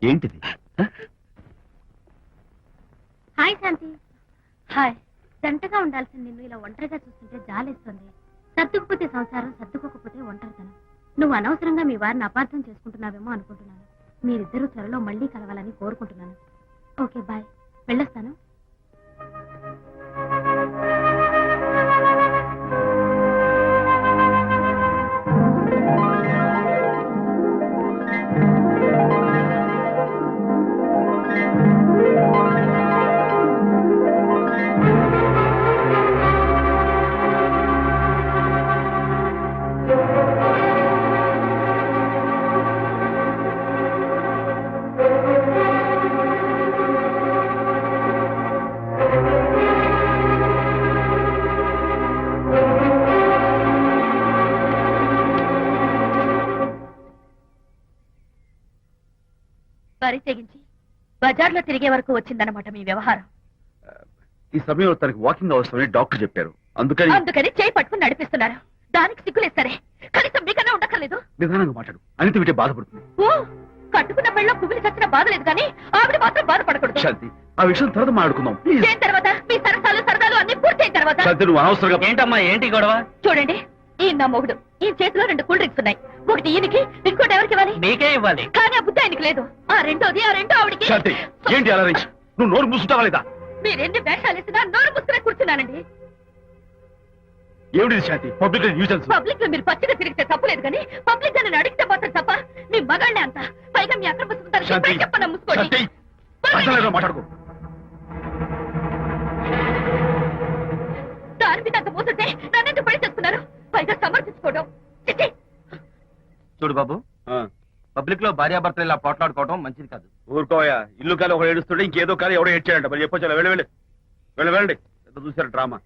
ఏంటిది? హాయ్ శాంతి. హాయ్. జంటగా ఉండాల్సిన నిన్ను ఇలా ఒంటరిగా చూస్తుంటే జాలేస్తుంది. సర్దుకుపోతే సంసారం, సర్దుకోకపోతే ఒంటరితనం. నువ్వు అనవసరంగా మీ వారిని అపార్థం చేసుకుంటున్నావేమో అనుకుంటున్నాను. మీరిద్దరూ త్వరలో మళ్ళీ కలవాలని కోరుకుంటున్నాను. Okay, bye. వెళ్ళొస్తాను. వరి తెగించి బజార్లో తిరిగే వరకు వచ్చిందన్నమాట మీ వ్యవహారం. ఈ సమయంలో తనకి వాకింగ్ అవసరమని డాక్టర్ చెప్పారు. అందుకని చేయి పట్టుకుని నడిపిస్తున్నారు. దానికి సిగ్గులేదు సరే, కనీసం మీకన్నా ఉండక్కర్లేదు. నిదానంగా మాట్లాడు, అనిత వింటే బాధపడుతుంది. ఓ, కట్టుకున్న పెళ్ళలో పువ్వులు చచ్చిన బాధ లేదు కానీ ఆవిడ మాత్రం బాధపడకూడదు. శాంతి, ఆ విషయం తర్వాత మాట్లాడుకుందాం. దేని తర్వాత? మీ సరదాలు అన్ని పూర్తయిన తర్వాత. శాంతి, నువ్వు అనవసరంగా. ఏంటమ్మా, ఏంటి గొడవ? చూడండి, ఈ నా మొగుడు, ఈ చేతిలో 2 కూల్ డ్రింక్స్ ఉన్నాయి. ఒకటి ఈయనకి, ఇంకోటి ఎవరికి ఇవ్వాలి? నీకే ఇవ్వాలి. కానీ ఆ బుద్ధి ఆయనకి లేదు. ఆ రెండో ఆవిడికి. శాంతి, ఏంటి అలా రేంజ్? నువ్వు నోరు మూసుకుంటావా లేదా? మీరెన్ని వేషాలు ఇచ్చినా నోరు ముసుకునే కూర్చున్నానండి. ఏమిటి శాంతి? Public nuisance. పబ్లిక్ లో మీరు పచ్చిగా తిరిగితే తప్పలేదు కానీ పబ్లిక్ గా నన్ను అడిగితే మాత్రం తప్ప. మీ మగాళ్ళే అంత. పైగా మీ అక్రమ సుందరం చెప్పన్నా ముసుకోండి. మాట్లాడుకో. దాని మీద అంత మోసుంటే నన్నెందుకు పడి చేస్తున్నారు? పైగా సమర్థించుకోవడం. చూడు బాబు, పబ్లిక్ లో భార్యాభర్తలు ఇలా పోట్లాడుకోవడం మంచిది కాదు. ఊరుకోయా, ఇల్లు కాలి ఒకడు ఏడుస్తుంటే ఇంకేదో కాలి ఎవడో ఏడ్చాడంట. మరి చెప్పొచ్చు. వెళ్ళండి. ఎంత చూసారు డ్రామా?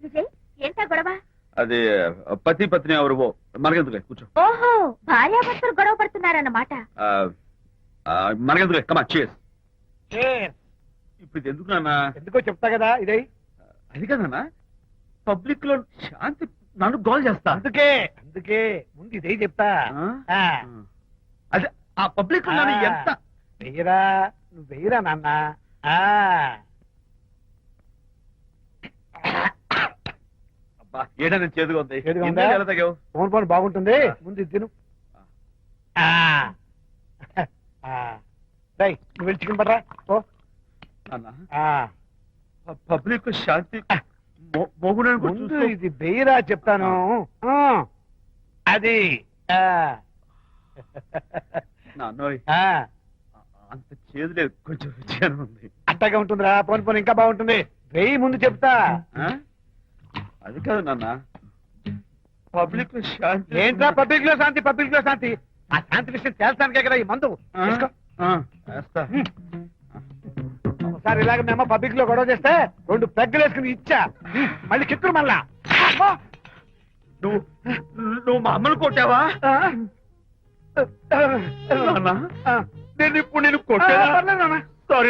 విజయ్, ఏంటా గొడవ? అది పతి పత్ని ఎవరు మనకెందుకులే, కూర్చో. ఓహో, భార్యాభర్తలు గొడవ పడుతున్నారన్నమాట. మనకెందుకులే, కమా చేస్. ఇప్పుడు ఇది ఎందుకు నాన్న? ఎందుకో చెప్తా కదా. ఇదే అది కదన్నా, పబ్లిక్ లో శాంతి నన్ను గోల్ చేస్తా. అందుకే ముందు ఇదే చెప్తా. అదే ఆ పబ్లిక్ లో ఎంత వెయ్యరా, నువ్వు వెయ్యరా నాన్న. ఏదైనా చేదుగా ఉంది. ఫోన్ ఫోన్ బాగుంటుంది. ముందు ఇది తిను. నువ్వు వెళ్ళి చికెన్ పడరా. పబ్లిక్ శాంతి ముందు ఇది వెయ్యరా చెప్తాను. అది అంత చేదు లేదు, కొంచెం రుచిగా ఉంది. అట్టగా ఉంటుందిరా. పోను పోను ఇంకా బాగుంటుంది. వెయ్యి ముందు చెప్తా. అది కాదు నాన్న, పబ్లిక్ లో శాంతి. ఏంట్రా పబ్లిక్ లో శాంతి? పబ్లిక్ లో శాంతి? ఆ శాంతి విషయం తేల్చడానికే కదా ఈ మందు. ఒకసారి ఇలాగ మేము పబ్లిక్ లో గొడవ చేస్తే 2 పెగ్గలు వేసుకుని ఇచ్చా. మళ్ళీ కిక్కురు మళ్ళా. నువ్వు మా అమ్మను కొట్టావా? నేను ఇప్పుడు నేను కొట్టా. సారీ,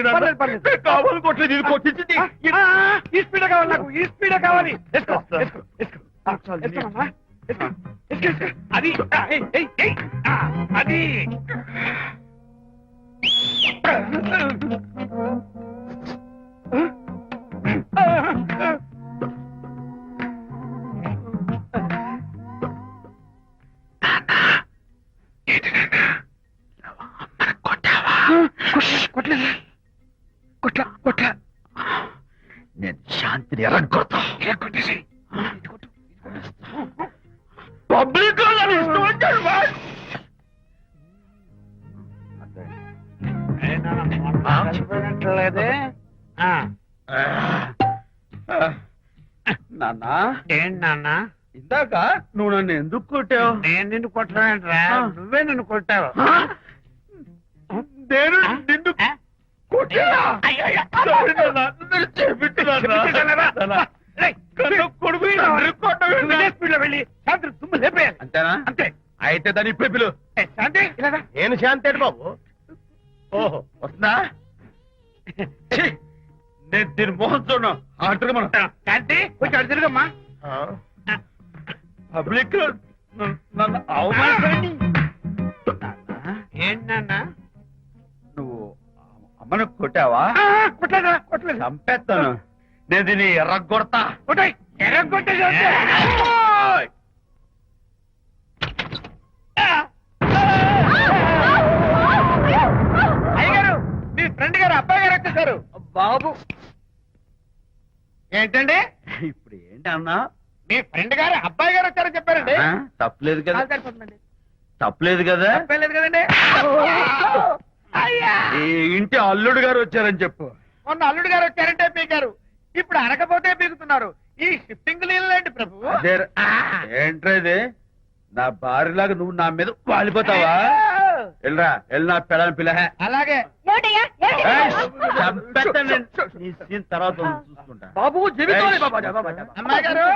కావాలి కొట్టలేదు. ఇది కొట్టించింది. ఈ స్పీడ్ కావాలి నాకు. ఈ స్పీడ్ కావాలి. అది అది కొట్లా. నేను శాంతిని ఎరగొడతా. పబ్లిక్ లేదే నాన్న. ఏంటి నాన్న? ఇందాక నువ్వు నన్ను ఎందుకు కొట్టావు? నేను నిన్ను కొట్టలేంట్రా, నువ్వే నన్ను కొట్టావు. నేను నిన్ను వెళ్ళి శాంతి తుమ్ము లేపేయాలి. అంతేనా? అంతే. అయితే దాని ఇప్పుడే పిలు. శాంతి నేను శాంతి బాబు. ఓహో, వస్తుందా? నేను దీని మోహన్ చూడను. అంటారు మనం. శాంతి కొంచెం అటు తిరుగమ్మా. పబ్లిక్ నన్ను అవమానించండి. ఏంటన్నా? నువ్వు అమ్మను కొట్టావా? కొట్టలేదా? కొట్టలేదు. చంపేస్తాను. నేను దీన్ని ఎర్రగొడతా. కొట్టాయి. ఎర్రగొట్టేసి వస్తే. అయ్యగారు, మీ ఫ్రెండ్ గారు అబ్బాయి గారు వచ్చేసారు. బాబు ఏంటండి? ఇప్పుడు ఏంటి అన్నా? మీ ఫ్రెండ్ గారు అబ్బాయి గారు వచ్చారని చెప్పారండి. తప్పలేదు కదా? కాలు సరిపోతుందండి. తప్పలేదు కదా? తప్పేలేదు కదండి. అయ్యా, ఈ ఇంటి అల్లుడు గారు వచ్చారని చెప్పు. మొన్న అల్లుడు గారు వచ్చారంటే పీకారు, ఇప్పుడు అనకపోతే పీకుతున్నారు. ఈ షిఫ్టింగ్ లీలండి ప్రభు. అదే ఏంట్రా ఇది? నా భార్యలాగా నువ్వు నా మీద వాలిపోతావా? వెళ్ళరా, వెళ్ళి నా పెళ్ళని పిల్ల. అలాగే. తర్వాత చూసుకుంటా. బాబు జీవితం. అమ్మాయి గారు,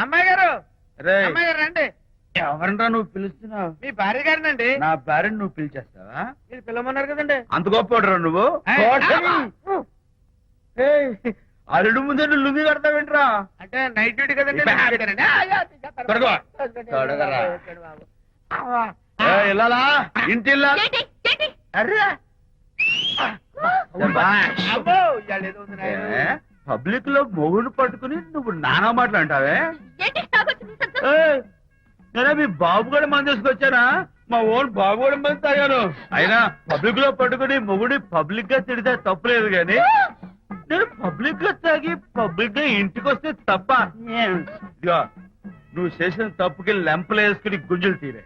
అమ్మాయి గారు, రేయ్, అమ్మాయి గారు రండి. ఎవరినరా నువ్వు పిలుస్తున్నావు? మీ భార్య గారినండి. నా భార్యను నువ్వు పిలిచేస్తావా? మీరు పిల్లమన్నారు కదండి. అంత గొప్ప నువ్వు? ఏయ్, అల్లుడు ముందే నువ్వు లుంగి కడతావేంట్రా? అంటే నైట్ డ్యూటీ కదండి. తొడగో. తొడగరా. ఏయ్, ఇల్లాలా? ఇంటి ఇల్లాలా? అర్రే. అబ్బో, ఇవాళ ఏదో ఉంది నాయనా. పబ్లిక్ లో మొగుడు పట్టుకుని నువ్వు నానా మాటలు అంటావే? నేనే మీ బాబు కూడా మంది తీసుకొచ్చానా? మా ఓన్ బాబు కూడా మంది తాగాను. అయినా పబ్లిక్ లో పట్టుకుని మొగుడి పబ్లిక్ గా తిడితే తప్పులేదు గాని నేను పబ్లిక్ గా తాగి పబ్లిక్ గా ఇంటికి వస్తే తప్ప. ఇదిగో, నువ్వు చేసిన తప్పుకి లెంపలు వేసుకుని గుంజులు తీరే.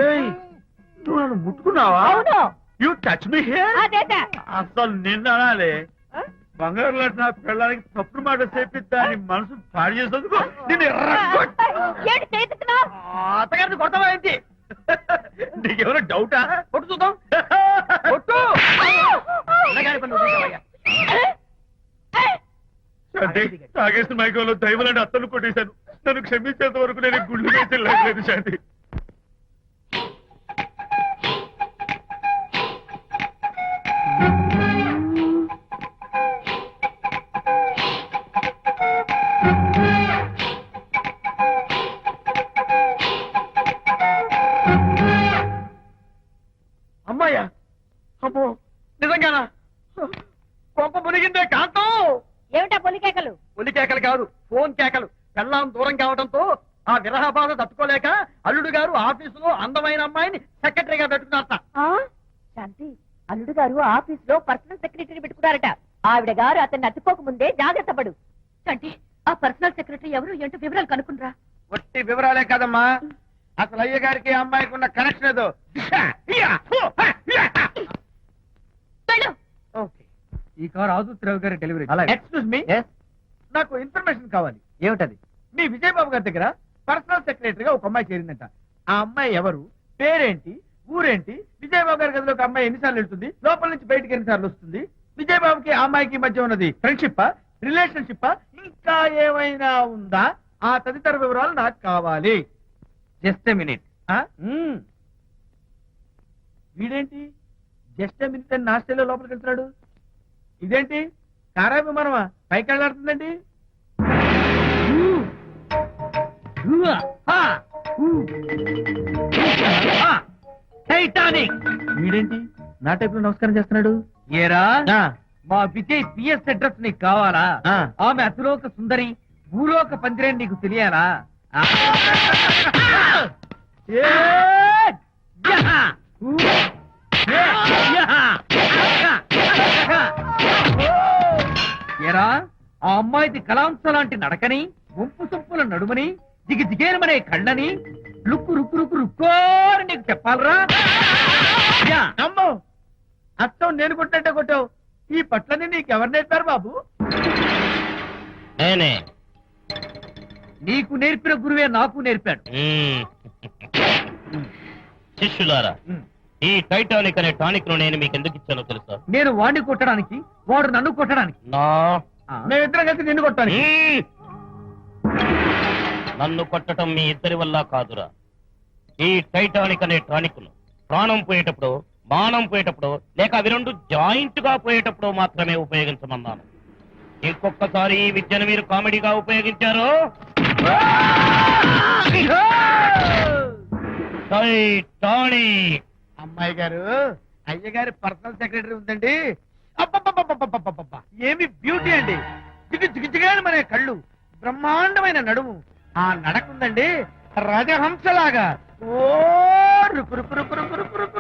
ఏయ్, నువ్వు నన్ను ముట్టుకున్నావా? You touch me here. అసలు నిన్న అనాలి. బంగారు లాంటి నా పిల్లలకి తప్పుడు మాట చెప్పి దాని మనసు పాడు చేసేందుకు నేను అత్తగారిని కొడతావా ఏంటి? నీకేమైనా డౌటా? కొట్టు చూద్దాం. కొట్టు. తాగేసిన మైకంలో దైవలాంటి అత్తను కొట్టేశాను. నన్ను క్షమించేంత వరకు నేను గుళ్ళు వేసి లేదు శాంతి. అమ్మాయ్యా, అమ్మో, నిజంగానా? కొంప మునిగిందే కాంతం. ఏమిటా పొలికేకలు? ఒలి కేకలు కాదు, ఫోన్ కేకలు. పెళ్ళాం దూరం కావడంతో ఆ విరహ బాధ తట్టుకోలేక అల్లుడు గారు ఆఫీసులో అందమైన అమ్మాయిని సెక్రటరీగా పెట్టుకున్నారట. శాంతి, అల్లుడు గారు ఆఫీస్ లో పర్సనల్ సెక్రటరీ పెట్టుకున్నారట. ఆవిడ గారు అతన్ని అతుక్కోక ముందే జాగ్రత్త పడు. అంటే ఆ పర్సనల్ సెక్రటరీ ఎవరు ఏంటో వివరాలు కనుక్కునరా? వట్టి వివరాలే కదమ్మా, అసలు అయ్య గారికి ఆ అమ్మాయికి ఉన్న కనెక్షన్ ఏదో. ఈ కార్ ఆదుత్రావు గారి డెలివరీ. ఎక్స్క్యూజ్ మీ, నాకు ఇన్ఫర్మేషన్ కావాలి. ఏమిటది? మీ విజయబాబు గారి దగ్గర పర్సనల్ సెక్రటరీగా ఒక అమ్మాయి చేరిందంట. ఆ అమ్మాయి ఎవరు, పేరేంటి, ఊరేంటి, విజయబాబు గారి గదిలో ఒక అమ్మాయి ఎన్నిసార్లు వెళ్తుంది, లోపల నుంచి బయటికి ఎన్నిసార్లు వస్తుంది, విజయబాబుకి ఆ అమ్మాయికి మధ్య ఉన్నది ఫ్రెండ్షిప్, రిలేషన్షిప్, ఇంకా ఏమైనా ఉందా? ఆ తదితర వివరాలు నాకు కావాలి. Just a minute. వీడేంటి జస్ట్ ఎ మినిట్ అని నాస్టేలో లోపలికి వెళ్తున్నాడు? ఇదేంటి కారా విమానమా పైకి వెళ్ళాడుతుందండి? వీడేంటి నా టైప్ లో నమస్కారం చేస్తున్నాడు? ఏరా, మా విజయ్ పిఎస్ అడ్రస్ నీకు కావాలా? ఆమె అతిలోక సుందరి, భూలోక పందిరే నీకు తెలియాలా? ఏరా, ఆ అమ్మాయిది కలాంస లాంటి నడకని, వంపు సొంపుల నడుమని, జిగి జిగేనమనే కళ్ళని, లుక్కు రుక్కు రుక్కు రుక్కోని నీకు చెప్పాలరా? అమ్మో, అత్తం నేను కొట్టినట్టే కొట్టావు. ఈ పట్లని నీకెవరు నేర్పారు బాబు? నేనే. నీకు నేర్పిన గురువే నాకు నేర్పాడు. శిష్యులారా, ఈ టైటానిక్ అనే టానిక్ ను నేను మీకు ఎందుకు ఇచ్చానో తెలుసా? నేను వాడిని కొట్టడానికి, వాడు నన్ను కొట్టడానికి. మేమిద్దరం కలిసి నిన్ను కొట్టాను. నన్ను కొట్టడం మీ ఇద్దరి వల్ల కాదురా. ఈ టైటానిక్ అనే టానిక్ ను ప్రాణం పోయేటప్పుడు, మానం పోయేటప్పుడు, లేక అవి రెండు జాయింట్ గా పోయేటప్పుడు మాత్రమే ఉపయోగించమన్నాను. ఇంకొకసారి ఈ విద్యను మీరు కామెడీగా ఉపయోగించారు టైటానిక్. అమ్మాయి గారు అయ్యగారి పర్సనల్ సెక్రటరీ ఉందండి. అబ్బబ్బబ్బబ్బబ్బబ్బబ్బబ్బ! ఏమి బ్యూటీ అండి. జిగజిగజిగాని మన కళ్ళు, బ్రహ్మాండమైన నడుము, ఆ నడకుందండి రాజహంసలాగా. ఓ రుకు రుకు రుకు రుకు రుకు రుకు